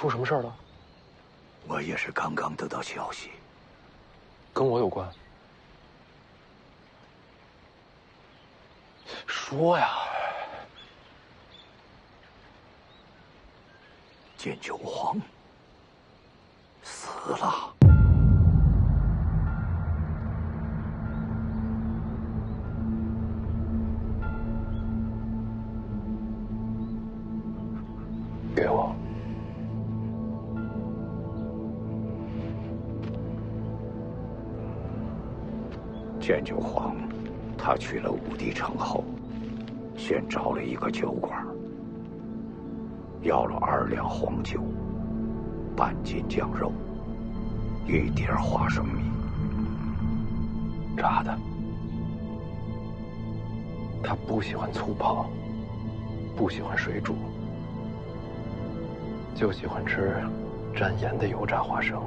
出什么事儿了？我也是刚刚得到消息，跟我有关。说呀！剑九皇死了。给我。剑九皇，他去了武帝城后，先找了一个酒馆，要了2两黄酒、半斤酱肉、1碟花生米，炸的。他不喜欢粗泡，不喜欢水煮，就喜欢吃沾盐的油炸花生。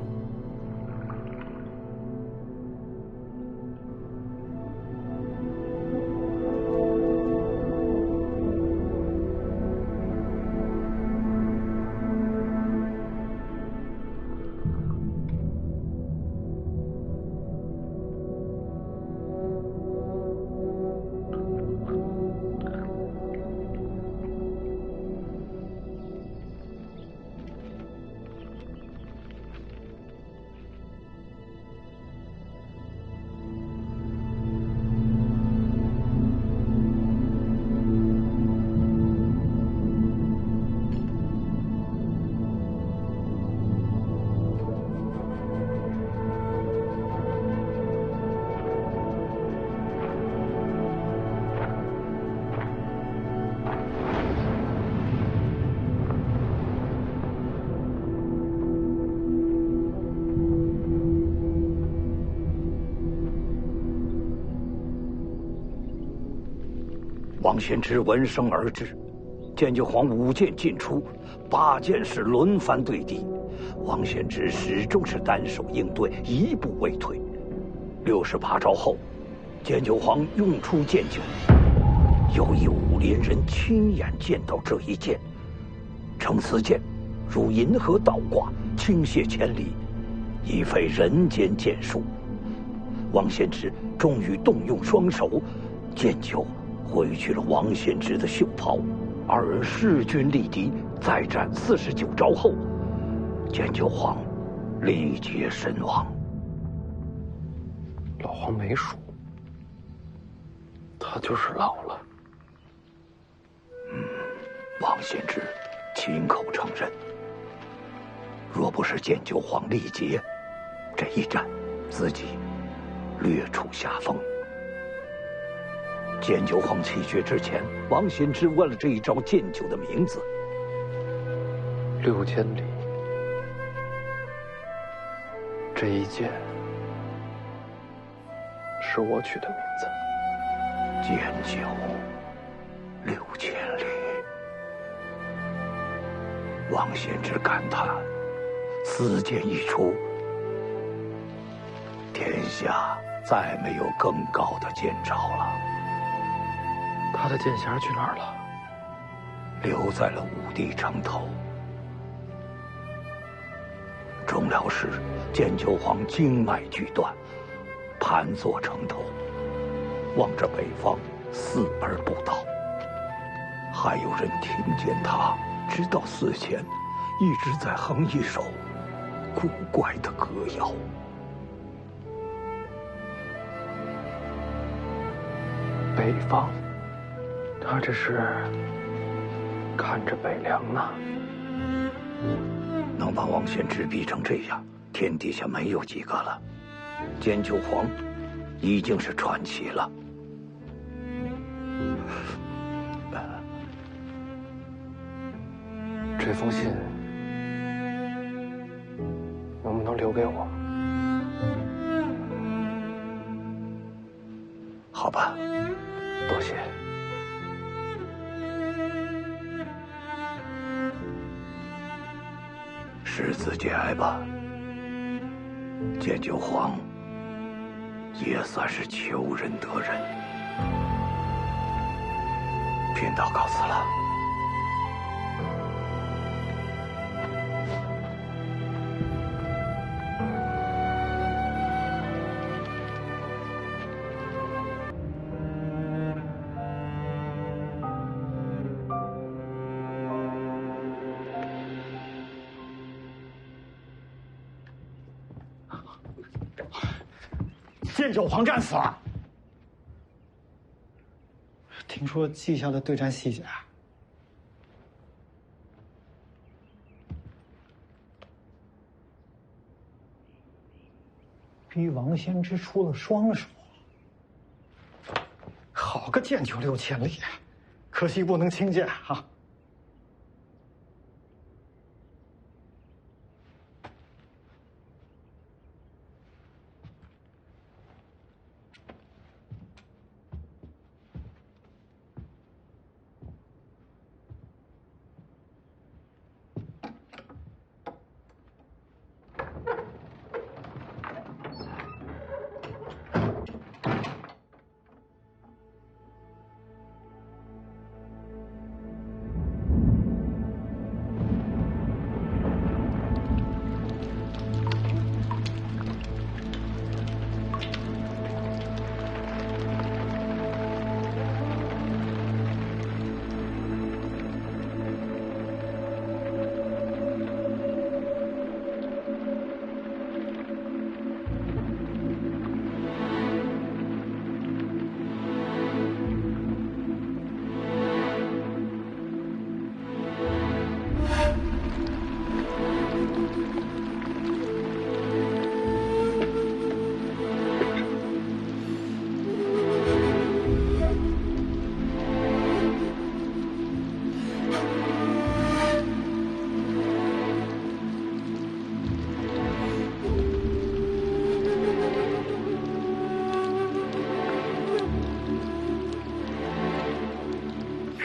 王献之闻声而至，剑九皇5剑进出，8剑是轮番对敌，王献之始终是单手应对，一步未退。68招后，剑九皇用出剑九，有一武林人亲眼见到这一剑，乘此剑如银河倒挂，倾泻千里，已非人间剑术。王献之终于动用双手，剑九挥去了王献之的袖袍，2人势均力敌，再战49招后，剑九皇力竭身亡。老黄没输，他就是老了。王献之亲口承认，若不是剑九皇力竭，这一战自己略处下风。剑九皇气绝之前，王献之问了这一招剑九的名字。6千里，这一剑是我取的名字。剑九6千里。王献之感叹：此剑一出，天下再没有更高的剑招了。他的剑匣去哪儿了？留在了武帝城头。终了时，剑九皇经脉俱断，盘坐城头，望着北方，死而不倒。还有人听见他直到死前一直在哼一首古怪的歌谣。北方，他这是看着北凉呢。能把王献之逼成这样，天底下没有几个了。剑九皇已经是传奇了。这封信能不能留给我？好吧，多谢。识字节哀吧。剑九皇也算是求仁得仁。贫道告辞了。剑九皇战死了。听说记下了对战细节。逼王先知出了双手。好个剑九6000里，可惜不能轻剑啊！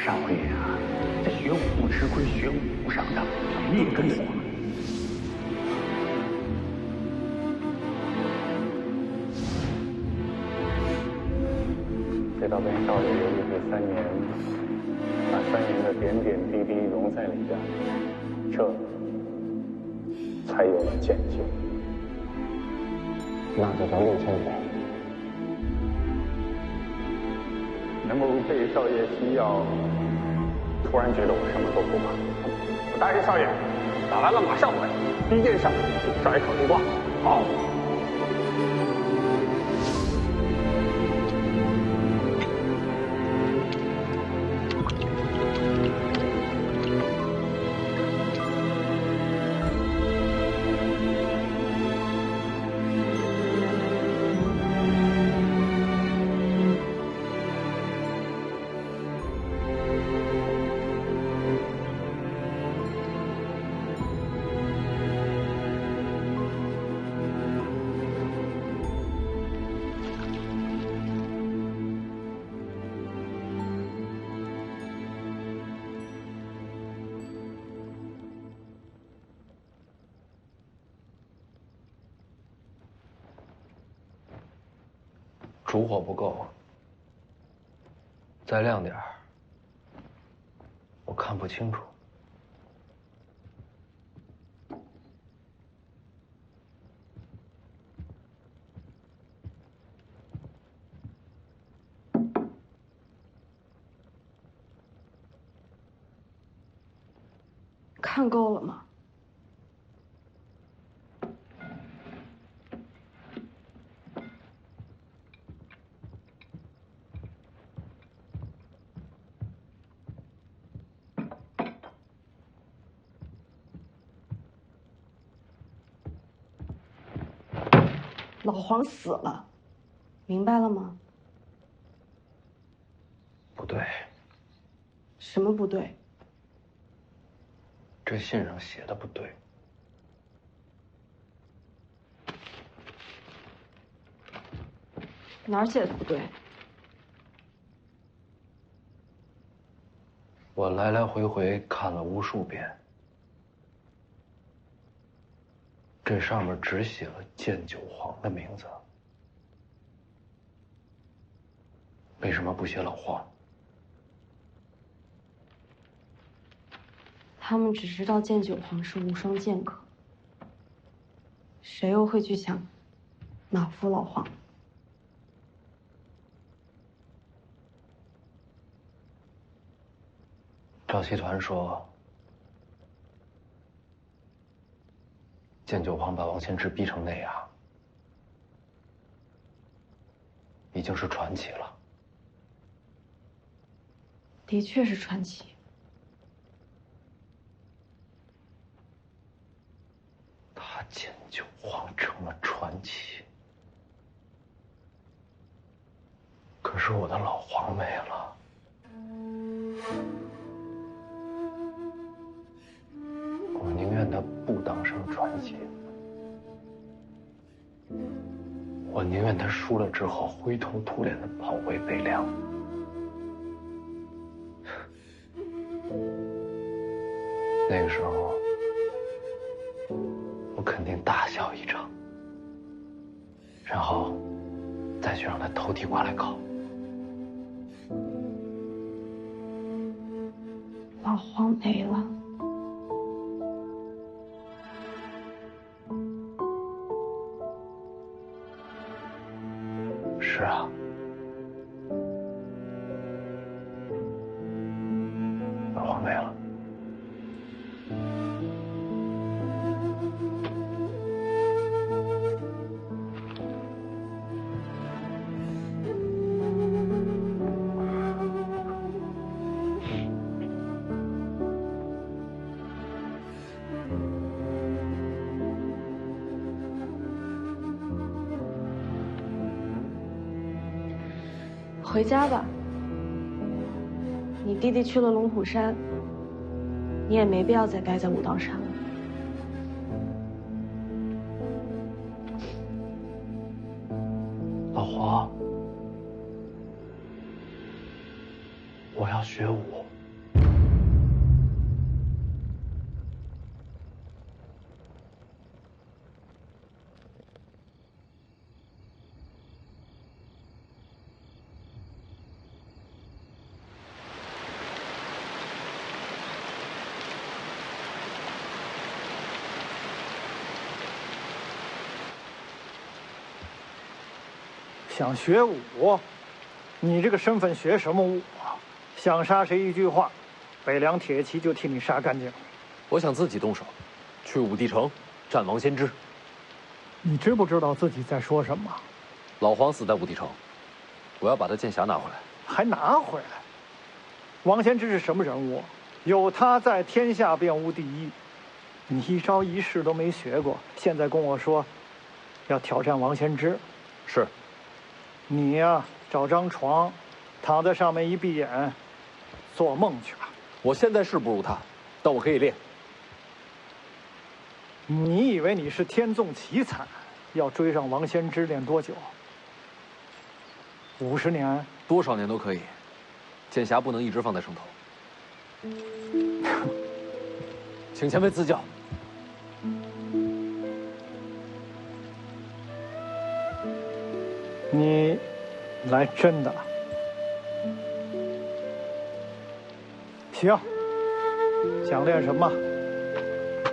少爷啊，这学武不吃亏，学武不上当，孽根死。这道跟少爷游历这3年，把3年的点点滴滴融在了一起，这才有了剑九。那就叫6000倍。能够被少爷需要，突然觉得我什么都不怕。我答应少爷，打完了马上回，第一件事请少爷考虑过。好。烛火不够，再亮点儿，我看不清楚。看够了吗？老黄死了，明白了吗？不对，什么不对？这信上写的不对。哪儿写的不对？我来来回回看了无数遍，这上面只写了剑九皇的名字，为什么不写老黄？他们只知道剑九皇是无双剑客，谁又会去想哪夫老黄？赵集团说，剑九皇把王先知逼成那样，已经是传奇了。的确是传奇。他剑九皇成了传奇，可是我的老皇没了。我宁愿他不当上传奇，我宁愿他输了之后灰头土脸的跑回北凉。那个时候，我肯定大笑一场，然后再去让他偷地瓜来烤。老黄没了。是啊，老黄没了。回家吧。你弟弟去了龙虎山，你也没必要再待在武当山了。老黄，我要学武。想学武？你这个身份学什么武啊？想杀谁一句话，北凉铁骑就替你杀干净。我想自己动手，去武帝城战王先知。你知不知道自己在说什么？老黄死在武帝城，我要把他剑匣拿回来。还拿回来？王先知是什么人物？有他在，天下便无敌意。你一招一式都没学过，现在跟我说要挑战王先知。是。你呀，找张床，躺在上面一闭眼，做梦去吧。我现在是不如他，但我可以练。你以为你是天纵奇才，要追上王先知练多久？50年？多少年都可以，剑匣不能一直放在上头。请前辈赐教。你来真的？行，想练什么？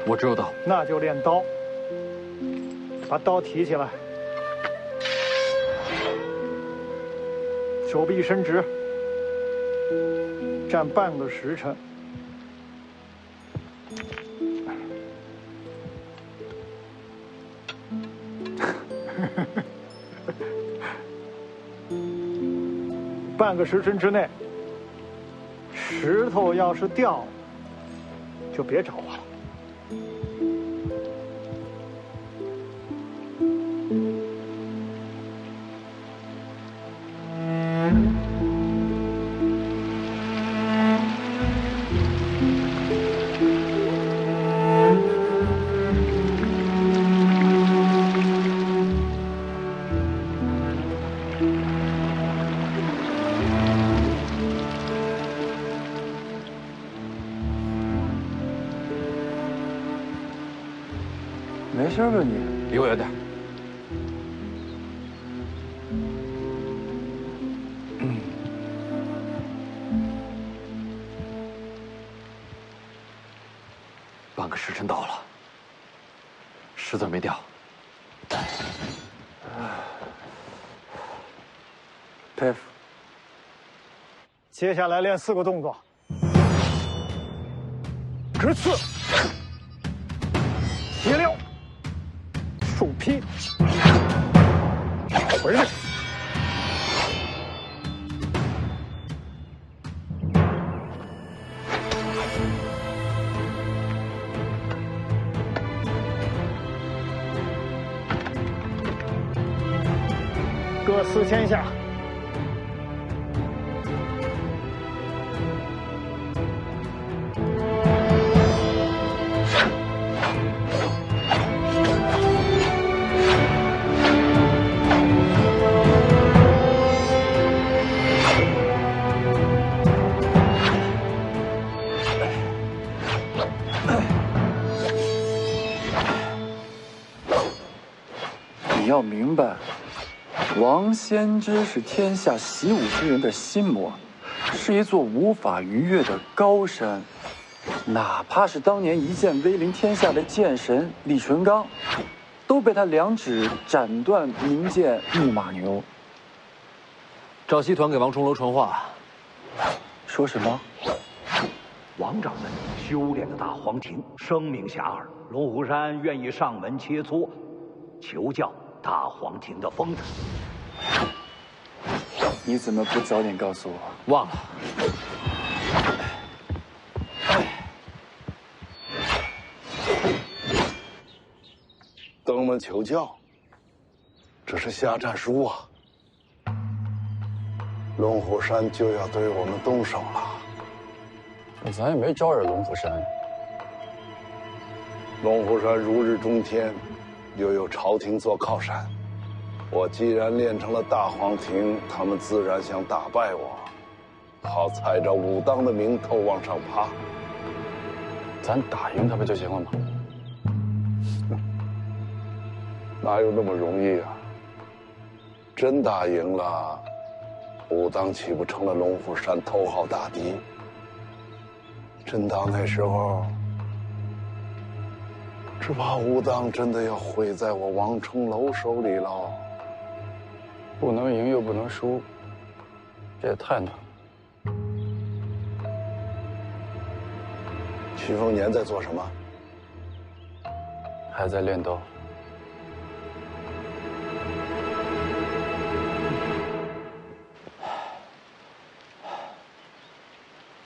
我只有刀。那就练刀。把刀提起来，手臂伸直，站半个时辰。半个时辰之内，石头要是掉了，就别找我了。没事吧你？离我远点。半个时辰到了，石子没掉。佩服。接下来练4个动作：直刺、斜撩、竖劈、回刃、各4000下。你要明白，王仙芝是天下习武之人的心魔，是一座无法逾越的高山。哪怕是当年一剑威临天下的剑神李淳罡，都被他2指斩断名剑木马牛。赵西团给王重楼传话，说什么？王掌门修炼的大黄庭声名遐迩，龙虎山愿意上门切磋，求教大黄庭的风采。你怎么不早点告诉我？忘了。登门求教，这是下战书啊！龙虎山就要对我们动手了。咱也没招惹龙虎山。龙虎山如日中天，又有朝廷做靠山。我既然练成了大黄庭，他们自然想打败我，好踩着武当的名头往上爬。咱打赢他不就行了吗？哪有那么容易啊！真打赢了，武当岂不成了龙虎山头号大敌？真到那时候，只怕武当真的要毁在我王重楼手里喽。不能赢又不能输，这也太难了。徐丰年在做什么？还在练刀。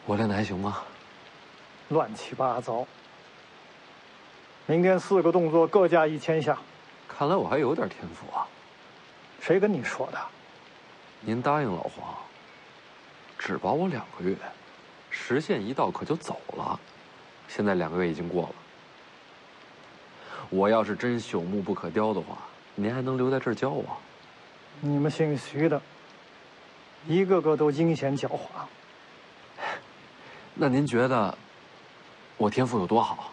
我练的还行吗？乱七八糟。明天4个动作各加1000下。看来我还有点天赋啊。谁跟你说的？您答应老黄，只保我2个月，时限一到可就走了。现在2个月已经过了。我要是真朽木不可雕的话，您还能留在这儿教我？你们姓徐的，一个个都阴险狡猾。那您觉得我天赋有多好？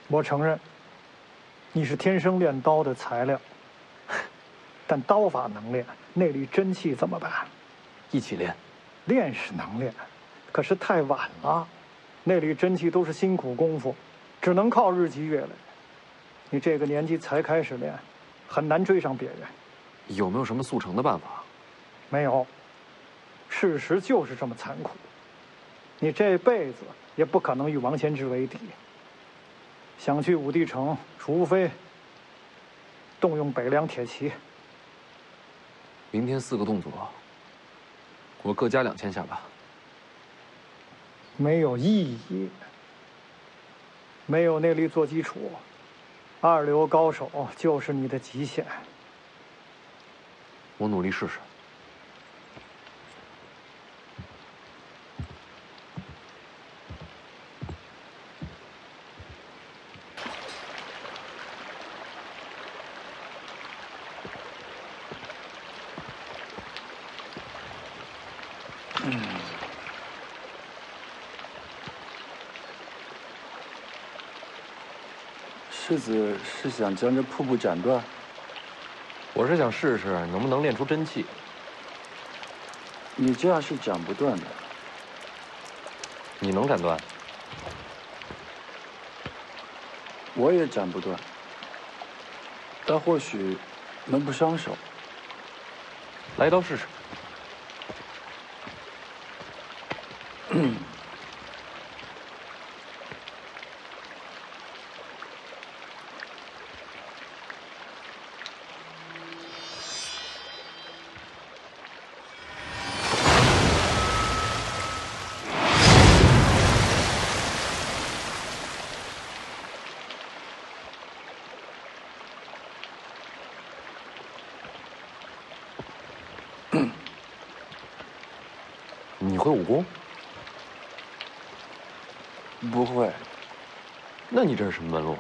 我承认，你是天生练刀的材料，但刀法能练，内力真气怎么办？一起练。练是能练，可是太晚了。内力真气都是辛苦功夫，只能靠日积月累。你这个年纪才开始练，很难追上别人。有没有什么速成的办法？没有，事实就是这么残酷。你这辈子也不可能与王仙芝为敌。想去武帝城，除非动用北凉铁骑。明天4个动作，我各加2000下吧。没有意义。没有内力做基础，2流高手就是你的极限。我努力试试。世子是想将这瀑布斩断？我是想试试能不能练出真气。你这样是斩不断的。你能斩断？我也斩不断，但或许能不伤手。来一刀试试。你会武功？不会。那你这是什么门路？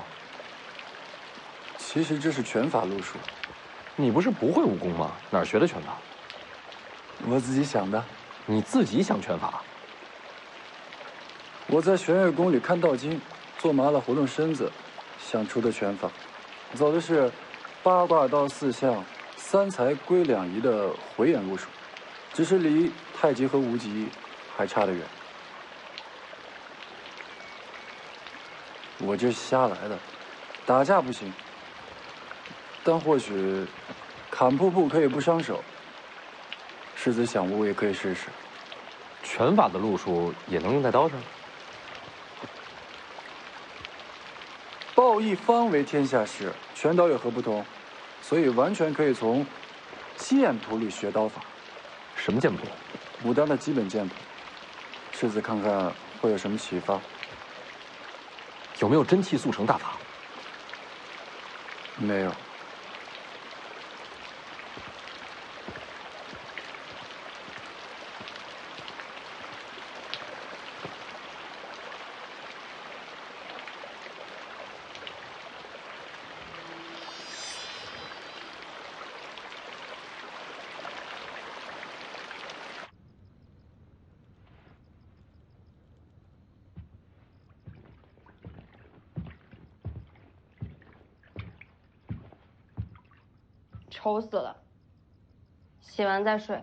其实这是拳法路数。你不是不会武功吗？哪儿学的拳法？我自己想的。你自己想拳法？我在玄月宫里看道经，做麻了活动身子，想出的拳法，走的是八卦道四象、三才归两仪的回眼路数，只是离太极和无极还差得远。我这是瞎来的，打架不行，但或许砍瀑布可以不伤手，狮子响屋也可以试试。拳法的路数也能用在刀上？抱一方为天下事，拳刀有何不同？所以完全可以从剑谱里学刀法。什么剑谱？武当的基本剑谱。狮子看看会有什么启发？有没有真气速成大法？没有。丑死了，洗完再睡。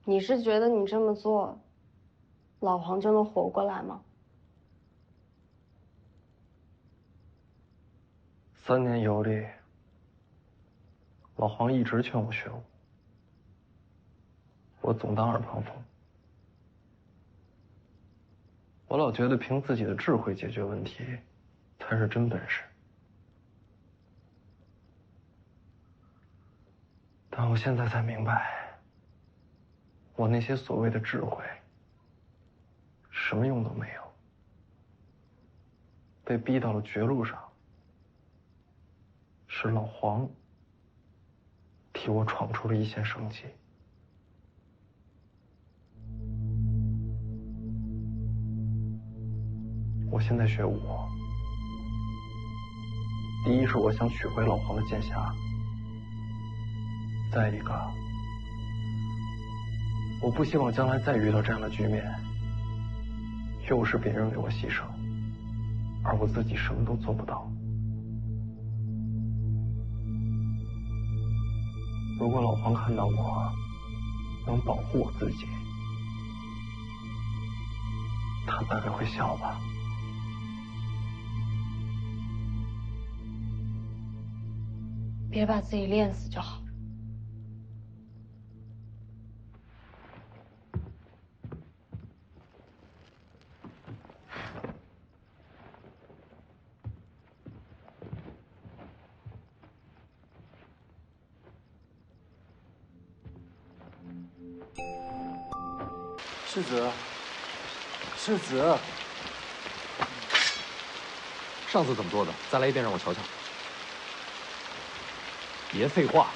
你是觉得你这么做，老黄就能活过来吗？3年游历，老黄一直劝我学武，我总当耳旁风。我老觉得凭自己的智慧解决问题，才是真本事。但我现在才明白，我那些所谓的智慧，什么用都没有。被逼到了绝路上，是老黄替我闯出了一线生机。我现在学武，第一是我想取回老黄的剑匣，再一个，我不希望将来再遇到这样的局面，又是别人为我牺牲，而我自己什么都做不到。如果老黄看到我能保护我自己，他大概会笑吧。别把自己练死就好。世子，世子，上次怎么做的？再来一遍让我瞧瞧。别废话。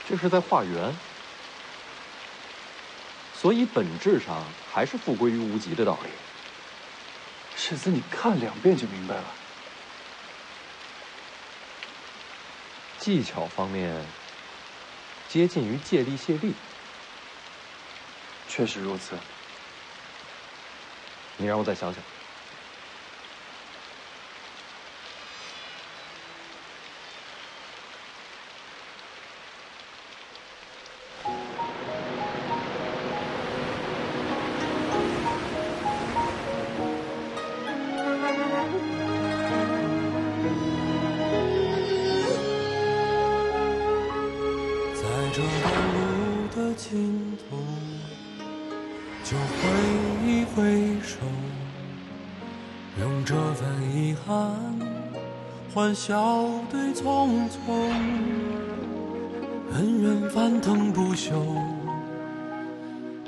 这是在画圆。所以本质上还是复归于无极的道理。世子，你看2遍就明白了。技巧方面接近于借力卸力。确实如此。你让我再想想。这段路的就挥一挥手，用这份遗憾欢笑对匆匆。恩怨翻腾不休，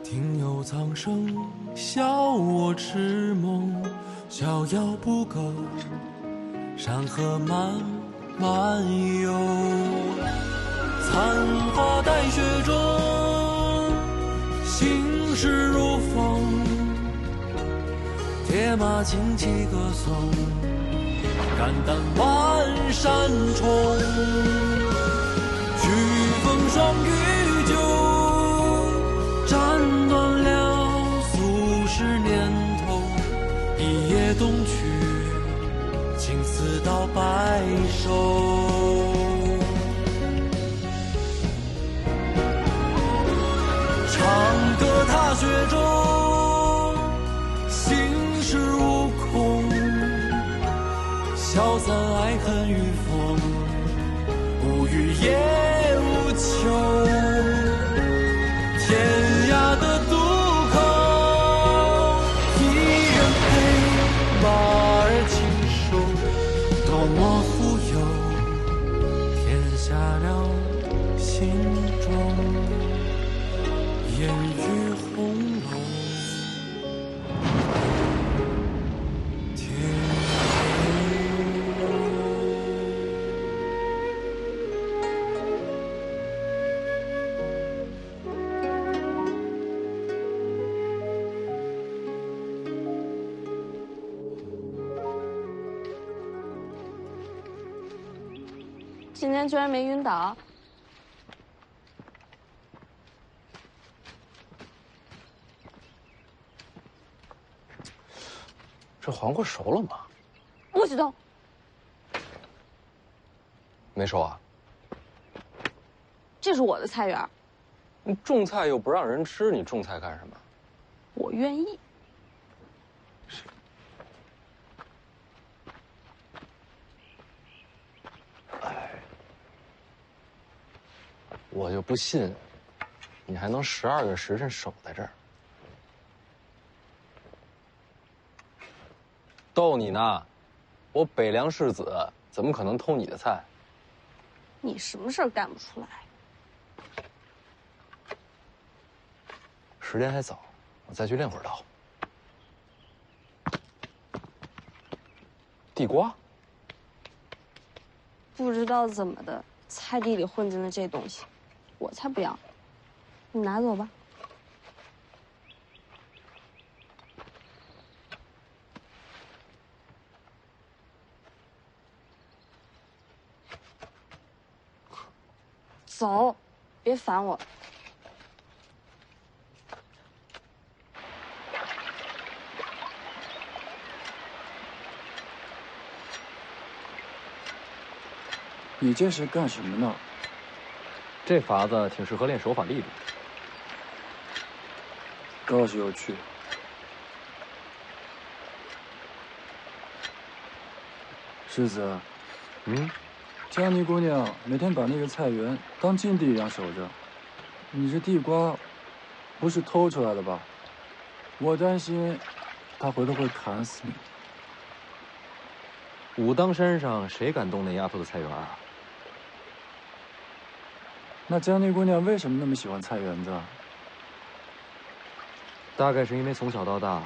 听有苍生笑我痴梦。逍遥不够，山河漫漫游。残花待雪中，心事如风。铁马旌旗歌颂，肝胆万山重。举风霜雨酒，斩断了俗世年头。一夜东去，青丝到白首。长歌踏雪中，心事无空。消散爱恨与风，无欲也无求。天涯的渡口，一人陪马儿轻手，多么富有，填下了心中。烟雨红楼，天今天居然没晕倒。这黄瓜熟了吗？不许动！没熟啊？这是我的菜园。你种菜又不让人吃，你种菜干什么？我愿意。哎，我就不信，你还能12个时辰守在这儿。逗你呢，我北凉世子怎么可能偷你的菜？你什么事儿干不出来？时间还早，我再去练会儿刀。地瓜？不知道怎么的，菜地里混进了这东西，我才不要。你拿走吧。走，别烦我。你这是干什么呢？这法子挺适合练手法力的。倒是有趣。世子，江妮姑娘每天把那个菜园当禁地一样守着，你这地瓜不是偷出来的吧？我担心她回头会砍死你。武当山上谁敢动那丫头的菜园啊？那江妮姑娘为什么那么喜欢菜园子？大概是因为从小到大，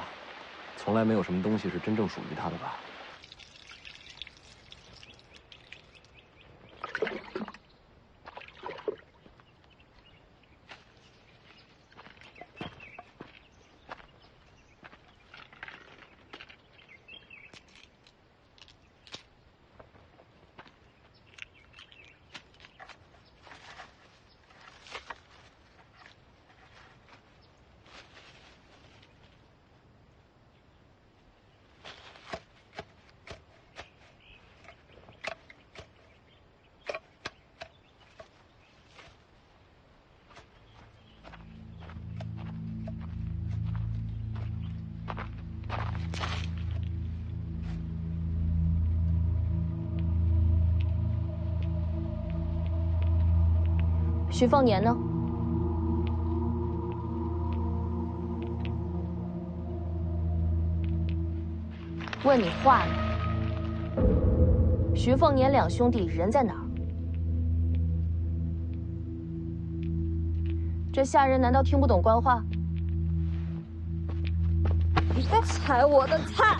从来没有什么东西是真正属于她的吧。徐凤年呢？问你话呢？徐凤年两兄弟人在哪儿？这下人难道听不懂官话？你别踩我的菜！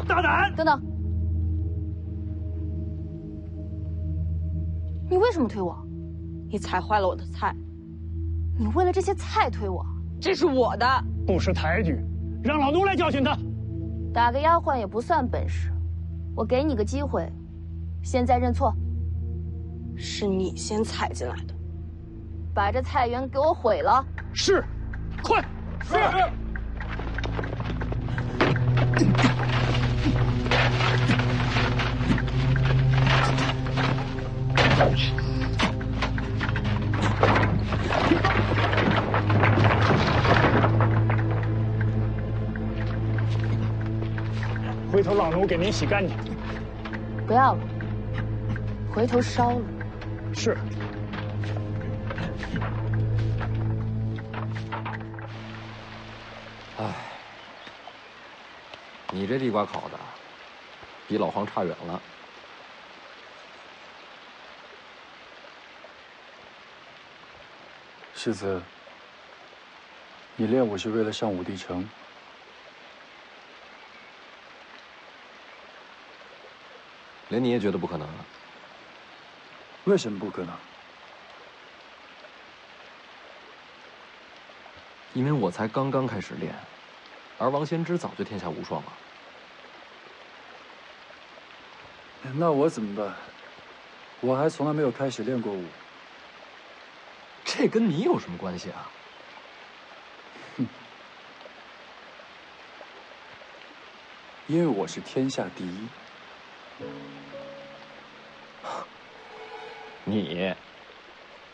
大胆！等等，你为什么推我？你踩坏了我的菜，你为了这些菜推我？这是我的，不识抬举，让老奴来教训他。打个丫鬟也不算本事，我给你个机会，现在认错。是你先踩进来的，把这菜园给我毁了。是，快！是。回头老奴给您洗干净。不要了，回头烧了。是。唉，你这地瓜烤的，比老黄差远了。世子，你练武是为了上武帝城？连你也觉得不可能啊？为什么不可能？因为我才刚刚开始练，而王仙芝早就天下无双了。那我怎么办？我还从来没有开始练过武。这跟你有什么关系啊？哼，因为我是天下第一。你，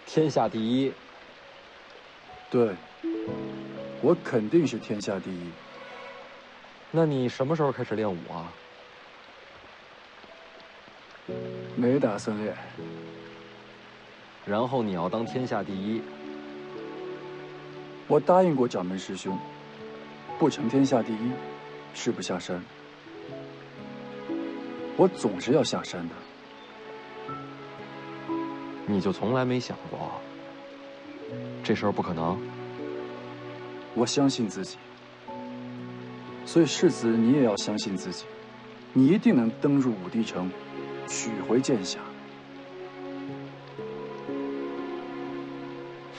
天下第一？对，我肯定是天下第一。那你什么时候开始练武啊？没打算练。然后你要当天下第一。我答应过掌门师兄，不成天下第一，誓不下山。我总是要下山的。你就从来没想过，这事儿不可能？我相信自己，所以世子你也要相信自己，你一定能登入武帝城，取回剑匣。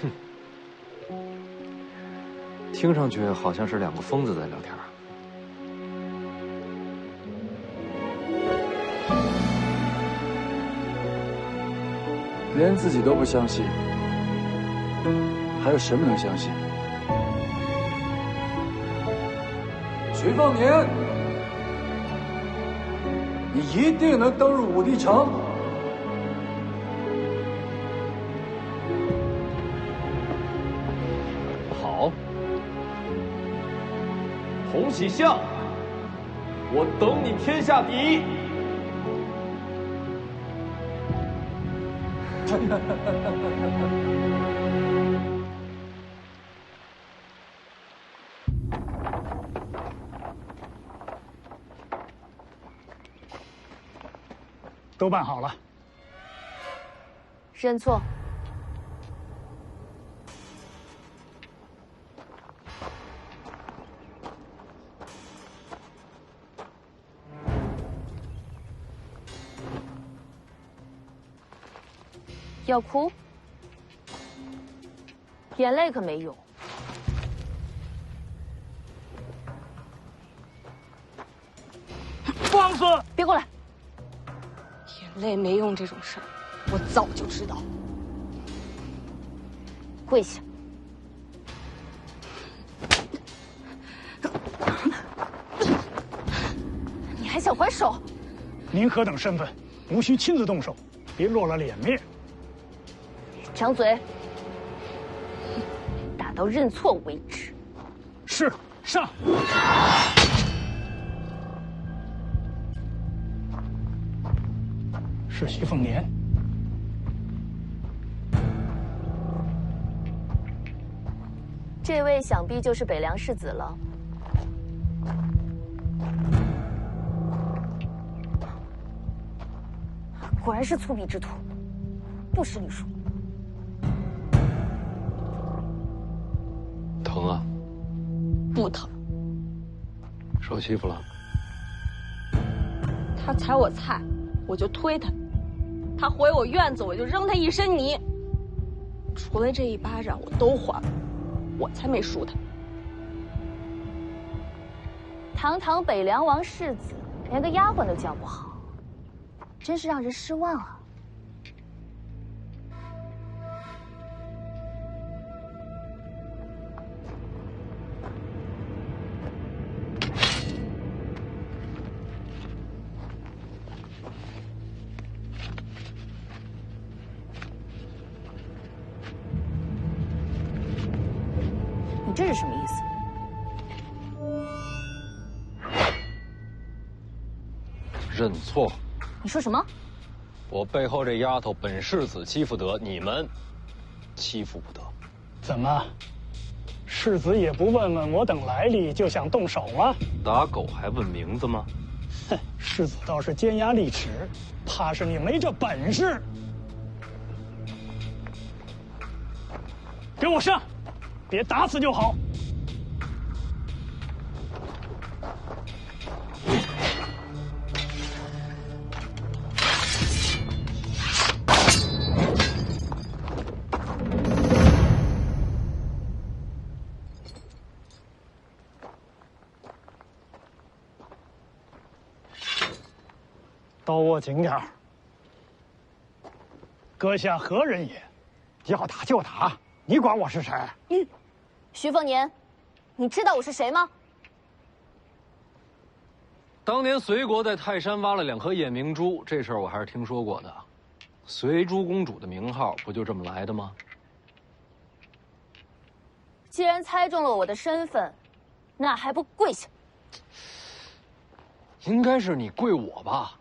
哼，听上去好像是两个疯子在聊天。连自己都不相信，还有什么能相信？徐凤年，你一定能登入武帝城。好，洪喜相，我等你天下第一。都办好了。认错。要哭？眼泪可没用。放肆！别过来！眼泪没用这种事儿，我早就知道。跪下！你还想还手？您何等身份，无需亲自动手，别落了脸面。张嘴，打到认错为止。是，上。是徐凤年。这位想必就是北凉世子了。果然是粗鄙之徒，不识礼数。疼啊？不疼。受欺负了？他踩我菜，我就推他；他毁我院子，我就扔他一身泥。除了这一巴掌，我都还了，我才没输他。堂堂北凉王世子，连个丫鬟都教不好，真是让人失望啊！你这是什么意思？认错。你说什么？我背后这丫头本世子欺负得，你们欺负不得。怎么，世子也不问问我等来历就想动手吗？打狗还问名字吗？哼，世子倒是尖牙利齿，怕是你没这本事。给我上，别打死就好。刀握紧点儿。阁下何人也？要打就打，你管我是谁？徐凤年，你知道我是谁吗？当年隋国在泰山挖了2颗夜明珠，这事儿我还是听说过的。随珠公主的名号不就这么来的吗？既然猜中了我的身份，那还不跪下？应该是你跪我吧。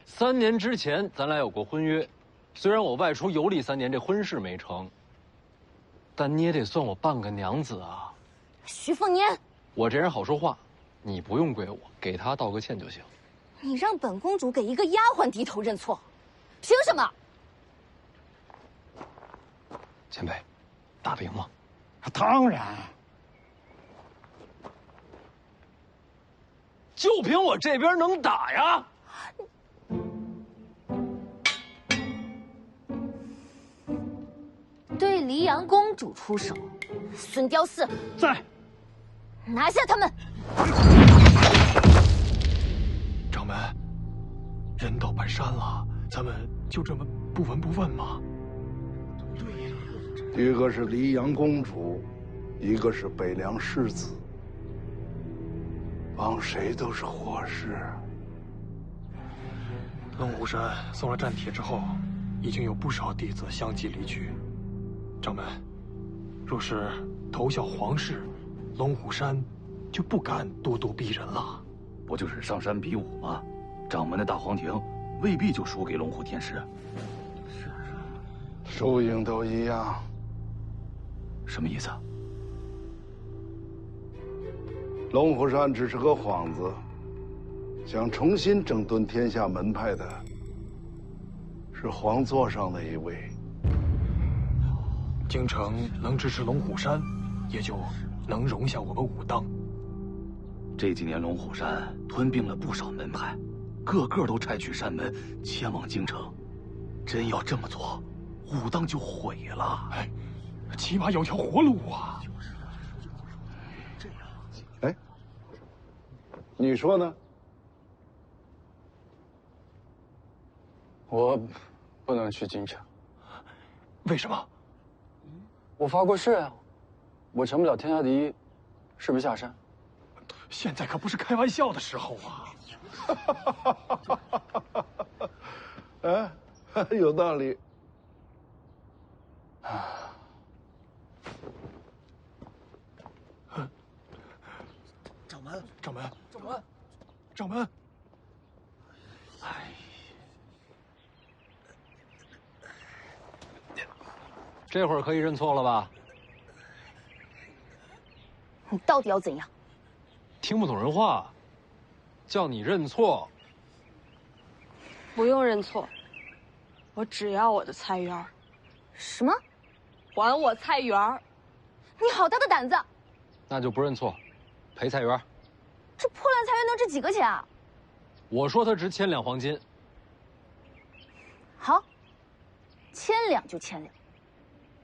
3年之前咱俩有过婚约，虽然我外出游历3年，这婚事没成，但你也得算我半个娘子啊。徐凤年，我这人好说话，你不用跪我，给他道个歉就行。你让本公主给一个丫鬟低头认错，凭什么？前辈，打得赢吗？当然。就凭我这边能打呀！对黎阳公主出手，孙雕四在，拿下他们！掌门，人到半山了，咱们就这么不闻不问吗？对呀，一个是黎阳公主，一个是北凉世子，帮谁都是祸事。龙虎山送了战帖之后，已经有不少弟子相继离去。掌门，若是投效皇室，龙虎山就不敢咄咄逼人了。不就是上山比武吗？掌门的大黄庭未必就输给龙虎天师。输赢都一样。什么意思？龙虎山只是个幌子，想重新整顿天下门派的是皇座上的一位。京城能支持龙虎山，也就能容下我们武当。这几年龙虎山吞并了不少门派，个个都拆去山门，迁往京城。真要这么做，武当就毁了。哎，起码有条活路啊！哎，你说呢？我不能去京城。为什么？我发过誓啊，我成不了天下第一，誓不下山。现在可不是开玩笑的时候啊！哎，有道理。掌门，掌门，掌门，掌门！哎，这会儿可以认错了吧？你到底要怎样？听不懂人话，叫你认错。不用认错，我只要我的菜园。什么？还我菜园！你好大的胆子！那就不认错，赔菜园。这破烂菜园能值几个钱啊？我说它值1000两黄金。好，1000两就1000两，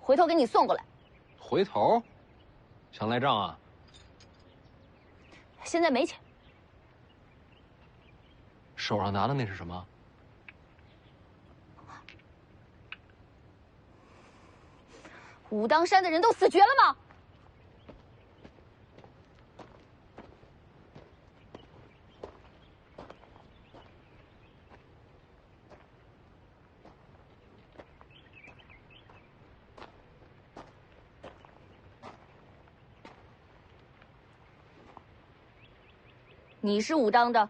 回头给你送过来。回头？想赖账啊？现在没钱。手上拿的那是什么？武当山的人都死绝了吗？你是武当的？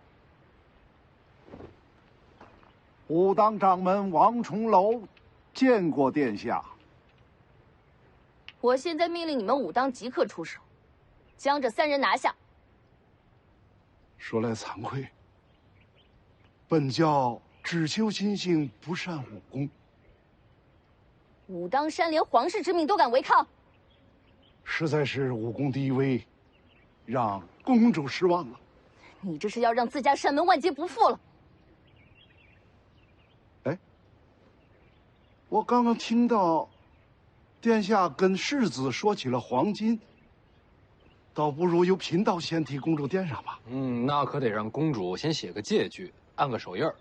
武当掌门王重楼见过殿下。我现在命令你们武当即刻出手，将这3人拿下。说来惭愧，本教只求心性，不善武功。武当山连皇室之命都敢违抗，实在是武功低微，让公主失望了。你这是要让自家山门万劫不复了。哎，我刚刚听到殿下跟世子说起了黄金，倒不如由贫道先替公主垫上吧。那可得让公主先写个借据，按个手印儿。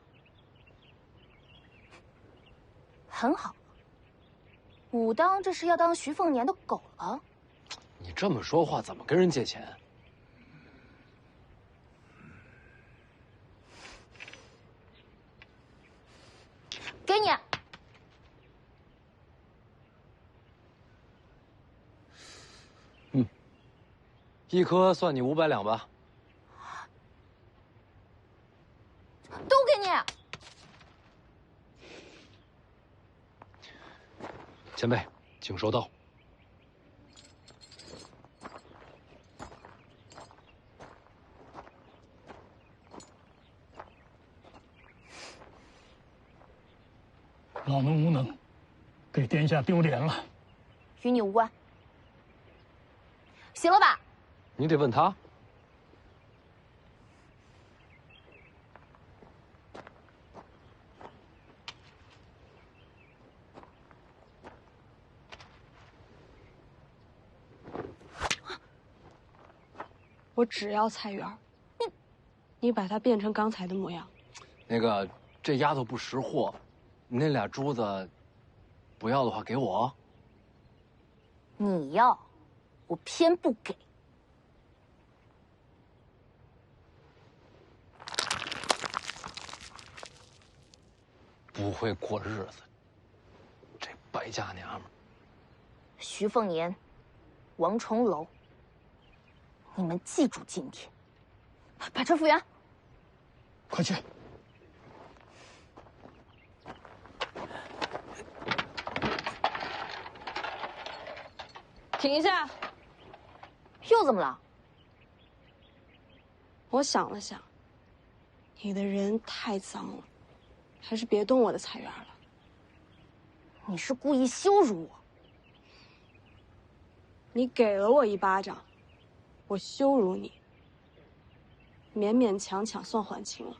很好，武当这是要当徐凤年的狗了？你这么说话，怎么跟人借钱？给你。一颗算你500两吧。都给你。前辈，请收刀。老奴无能，给殿下丢脸了。与你无关。行了吧？你得问他。我只要菜园，你把它变成刚才的模样。那个，这丫头不识货，你那俩珠子，不要的话给我。你要，我偏不给。不会过日子，这败家娘们儿。徐凤年，王重楼，你们记住今天，把车复原。快去！停下！又怎么了？我想了想，你的人太脏了，还是别动我的菜园了。你是故意羞辱我？你给了我一巴掌，我羞辱你，勉勉强强算还清了。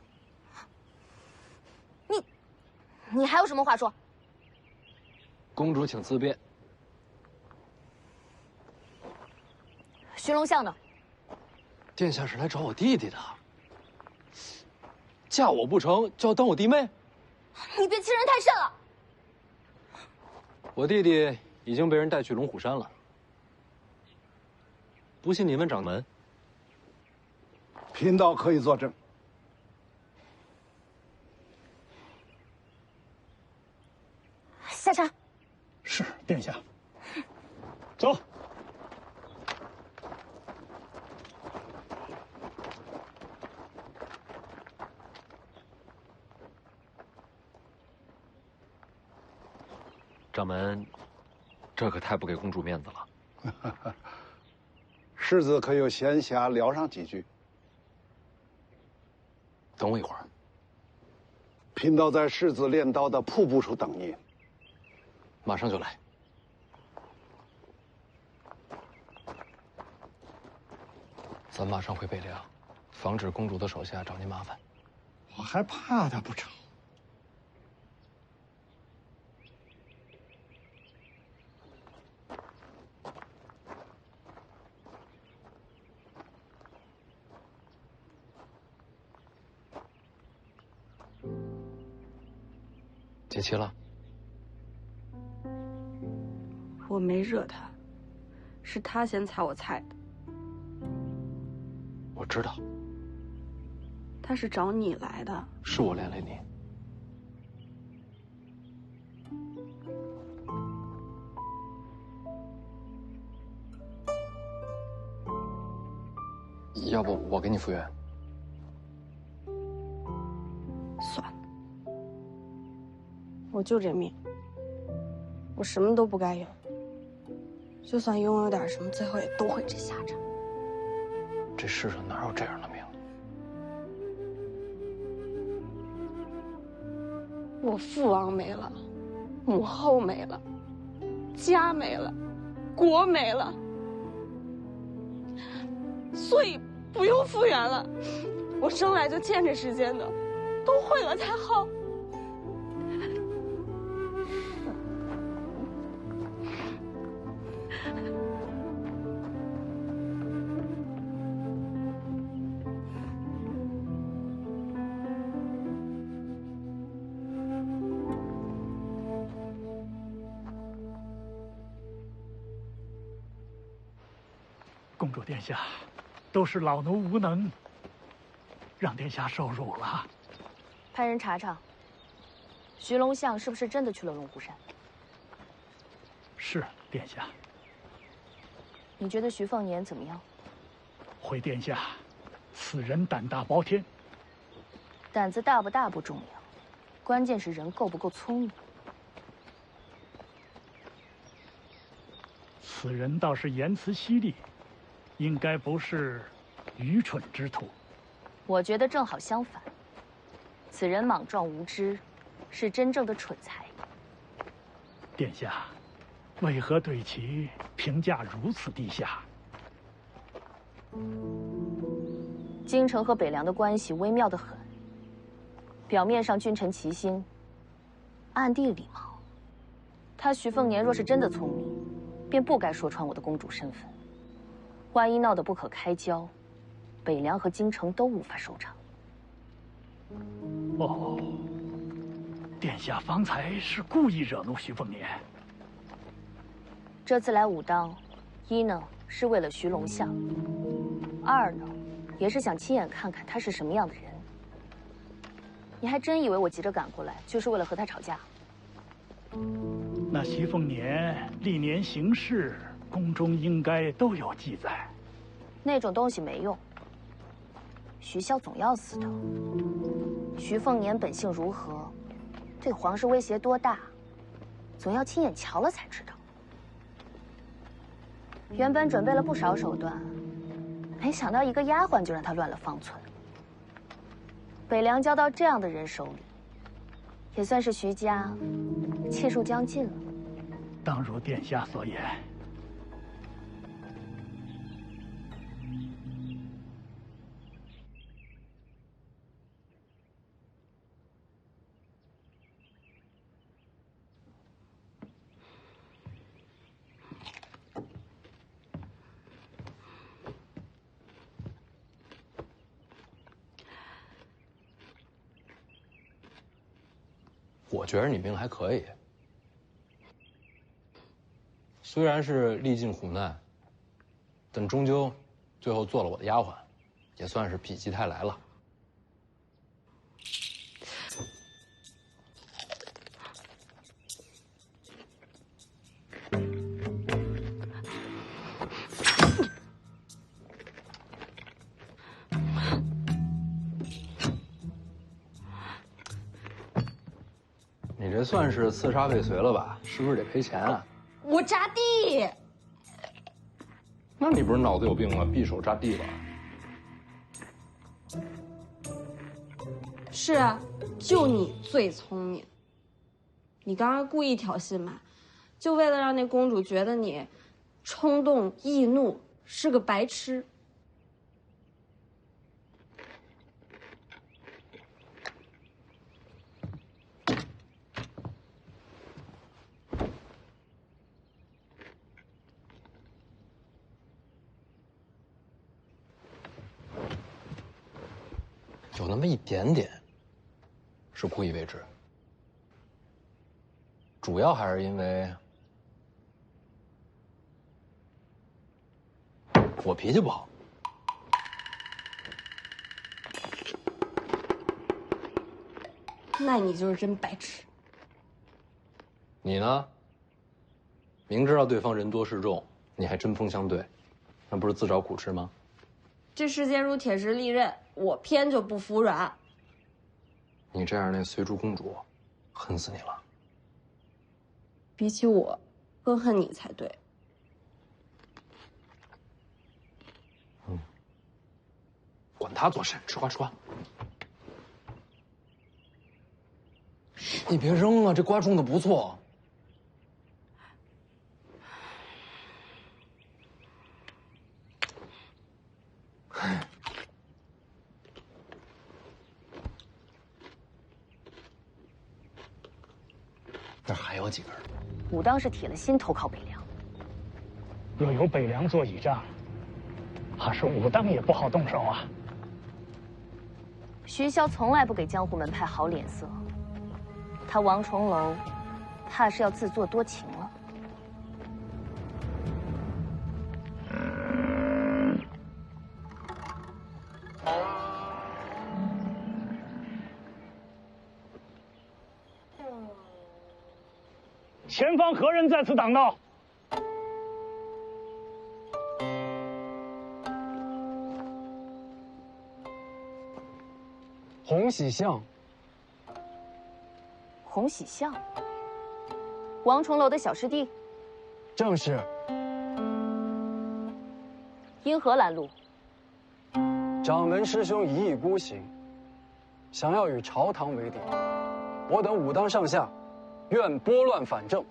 你还有什么话说？公主请自便。寻龙巷呢？殿下是来找我弟弟的，嫁我不成就要当我弟妹？你别欺人太甚了！我弟弟已经被人带去龙虎山了，不信你问掌门。贫道可以作证。下车。是殿下。走。掌门，这可太不给公主面子了。世子可有闲暇聊上几句？等我一会儿。贫道在世子练刀的瀑布处等您。马上就来。咱马上回北凉，防止公主的手下找您麻烦。我还怕他不成？结妻了？我没惹他，是他先踩我菜的。我知道，他是找你来的。是我连累你。要不我给你复原？算了，我就这命，我什么都不该有。就算拥有点什么，最后也都会这下场。这世上哪有这样的命？我父王没了，母后没了，家没了，国没了，所以不用复原了。我生来就欠这世间的，都会了才好。公主殿下，都是老奴无能，让殿下受辱了。派人查查，徐龙相是不是真的去了龙虎山？是，殿下。你觉得徐凤年怎么样？回殿下，此人胆大包天。胆子大不大不重要，关键是人够不够聪明。此人倒是言辞犀利，应该不是愚蠢之徒。我觉得正好相反，此人莽撞无知，是真正的蠢材。殿下，为何对其评价如此低下？京城和北凉的关系微妙得很，表面上君臣齐心，暗地里嘛，他徐凤年若是真的聪明，便不该说穿我的公主身份。万一闹得不可开交，北凉和京城都无法收场。哦，殿下方才是故意惹怒徐凤年。这次来武当，一呢是为了徐龙相，二呢也是想亲眼看看他是什么样的人。你还真以为我急着赶过来就是为了和他吵架？那徐凤年历年行事，宫中应该都有记载。那种东西没用，徐骁总要死的。徐凤年本性如何，对皇室威胁多大，总要亲眼瞧了才知道。原本准备了不少手段，没想到一个丫鬟就让他乱了方寸。北凉交到这样的人手里，也算是徐家气数将尽了。当如殿下所言。我觉得你命还可以，虽然是历尽苦难，但终究最后做了我的丫鬟，也算是否极泰来了。你这算是刺杀未遂了吧？是不是得赔钱啊？我扎地。那你不是脑子有病吗？匕首扎地了。是啊，就你最聪明。你刚刚故意挑衅嘛，就为了让那公主觉得你冲动易怒，是个白痴。有那么一点点是故意为之，主要还是因为我脾气不好。那你就是真白痴。你呢？明知道对方人多势众，你还针锋相对，那不是自找苦吃吗？这世间如铁石利刃，我偏就不服软。你这样，那随珠公主恨死你了。比起我，更恨你才对。管他做甚，吃瓜吃瓜。你别扔啊，这瓜种的不错。这还有几根。武当是铁了心投靠北凉，若有北凉做倚仗，怕是武当也不好动手啊。徐骁从来不给江湖门派好脸色，他王重楼怕是要自作多情了。前方何人在此挡道？洪喜相。洪喜相，王重楼的小师弟。正是。因何拦路？掌门师兄一意孤行，想要与朝堂为敌。我等武当上下，愿拨乱反正。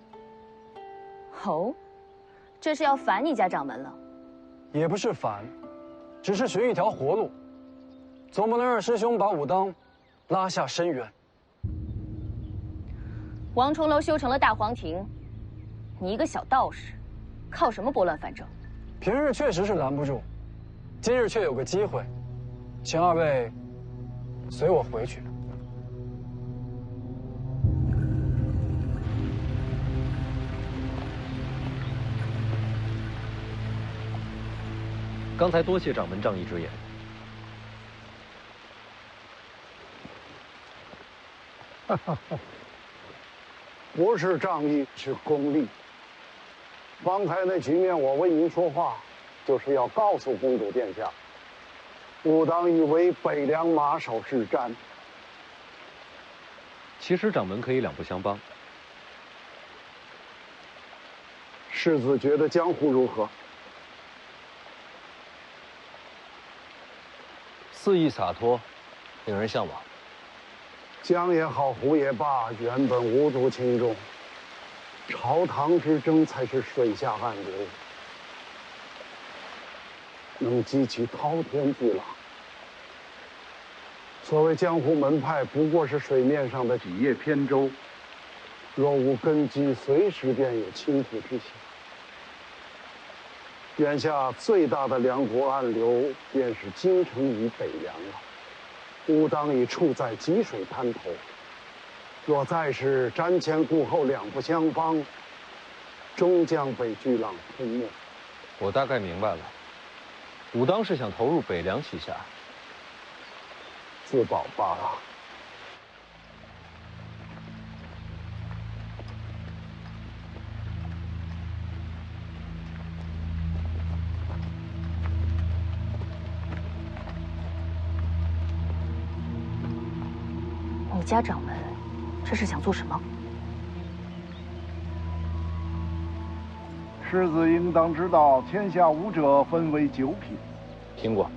哦，这是要反你家掌门了？也不是反，只是寻一条活路，总不能让师兄把武当拉下深渊。王重楼修成了大皇庭，你一个小道士，靠什么拨乱反正？平日确实是拦不住，今日却有个机会，请二位随我回去。刚才多谢掌门仗义直言。不是仗义，是功利。方才那局面，我为您说话，就是要告诉公主殿下，武当已为北凉马首是瞻。其实掌门可以两不相帮。世子觉得江湖如何？肆意洒脱，令人向往。江也好，湖也罢，原本无足轻重。朝堂之争才是水下暗流，能激起滔天巨浪。所谓江湖门派，不过是水面上的几叶扁舟，若无根基，随时便有倾覆之象。眼下最大的两股暗流，便是京城与北凉了。武当已处在积水滩头，若再是瞻前顾后，两不相帮，终将被巨浪吞没。我大概明白了，武当是想投入北凉旗下，自保罢了。你家掌门这是想做什么？世子应当知道，天下武者分为9品。听过。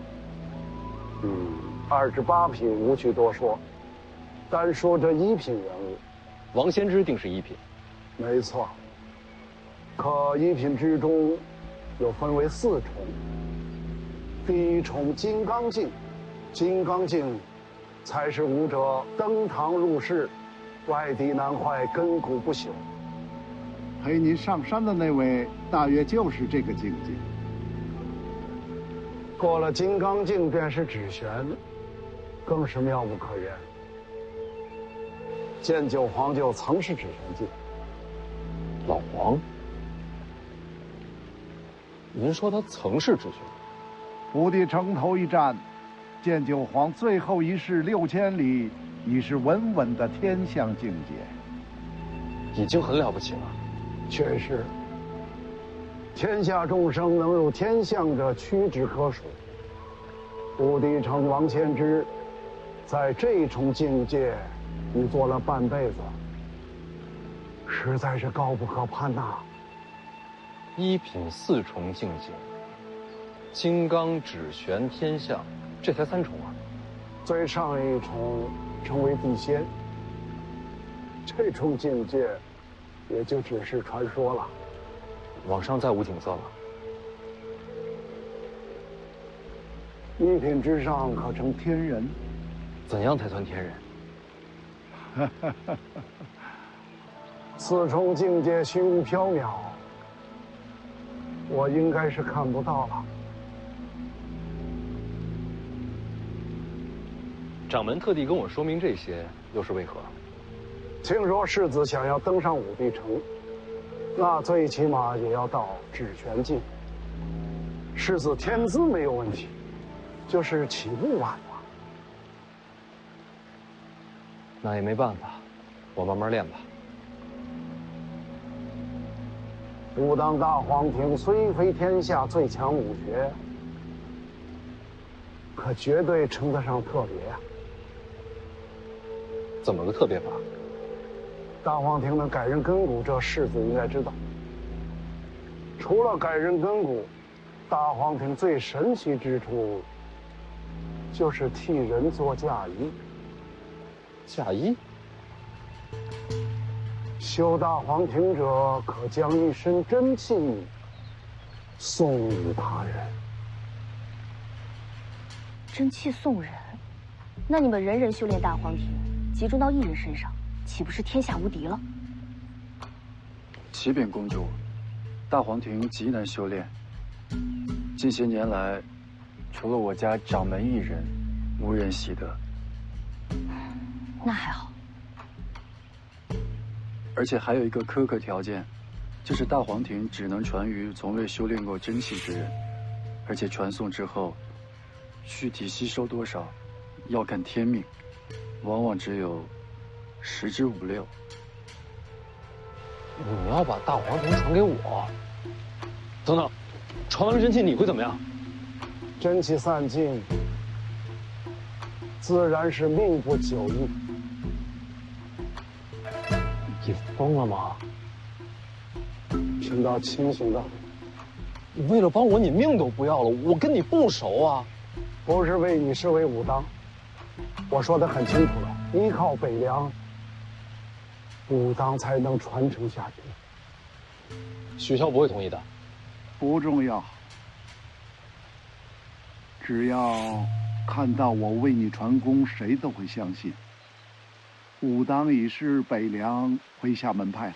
2至8品无需多说。单说这一品人物，王仙芝定是一品。没错。可一品之中，又分为4重。第一重金刚镜，金刚镜才是武者登堂入室，外敌难坏，亘古不朽。陪您上山的那位，大约就是这个境界。过了金刚镜，便是指玄，更是妙不可言。建九皇就曾是指玄境。老黄，您说他曾是指玄？吴地城头一战，建九皇最后一式6000里，已是稳稳的天象境界，已经很了不起了。确实，天下众生能入天象者屈指可数。吴地城王仙芝，在这重境界已做了半辈子，实在是高不可攀呐。一品4重境界。金刚指玄天象，这才3重啊！最上一重称为地仙，这重境界也就只是传说了。往上再无景色了。一品之上可称天人。怎样才算天人？4重境界虚无缥缈，我应该是看不到了。掌门特地跟我说明这些，又是为何？听说世子想要登上武帝城，那最起码也要到指玄境。世子天资没有问题，就是起步晚了。那也没办法，我慢慢练吧。武当大皇庭虽非天下最强武学，可绝对称得上特别啊！怎么个特别法？大皇庭能改人根骨，这世子应该知道。除了改人根骨，大皇庭最神奇之处，就是替人做嫁衣。嫁衣？修大皇庭者，可将一身真气送与他人。真气送人？那你们人人修炼大皇庭，集中到一人身上，岂不是天下无敌了？启禀公主，大皇庭极难修炼。近些年来，除了我家掌门一人，无人习得。那还好。而且还有一个苛刻条件，就是大皇庭只能传于从未修炼过真气之人，而且传送之后，具体吸收多少，要看天命，往往只有10之5、6。你要把大皇庭传给我？等等，传完了真气你会怎么样？真气散尽，自然是命不久矣。你疯了吗？贫道清醒的。你为了帮我，你命都不要了，我跟你不熟啊。不是为你，是为武当。我说得很清楚了，依靠北凉，武当才能传承下去。许孝不会同意的。不重要，只要看到我为你传功，谁都会相信。武当已是北凉麾下门派了。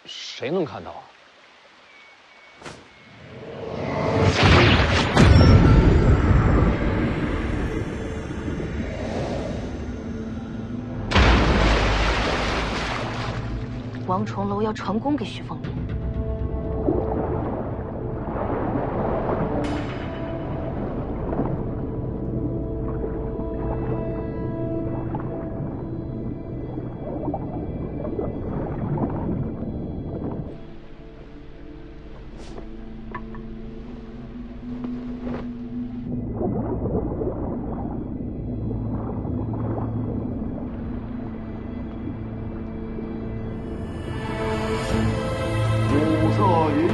谁能看到啊？王重楼要传功给徐凤年。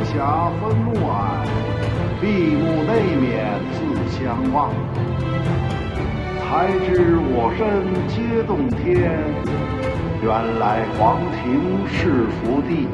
霞分暮霭，闭目内敛自相望。才知我身皆洞天，原来黄庭是福地。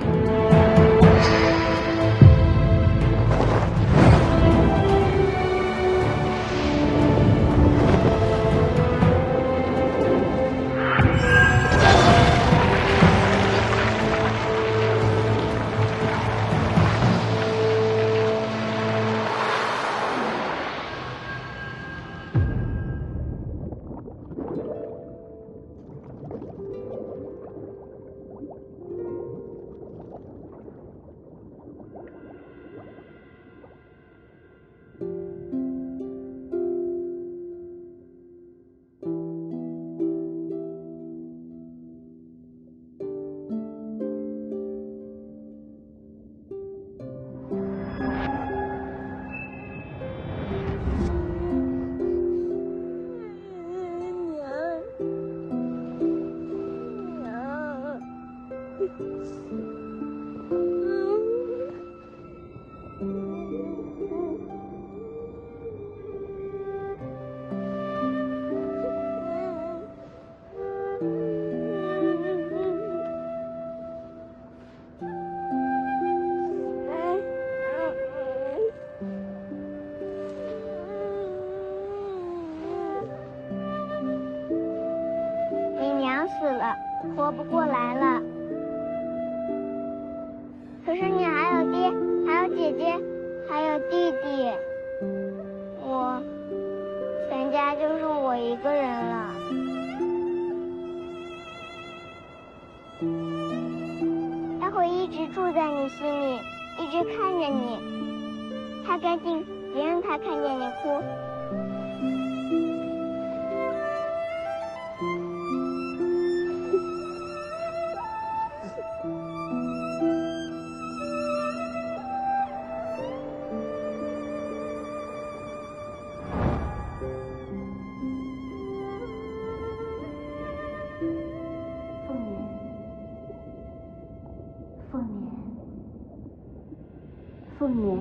死了，活不过来了。可是你还有爹，还有姐姐，还有弟弟，我全家就剩我一个人了。他会一直住在你心里，一直看着你。擦干净，别让他看见你哭。凤年，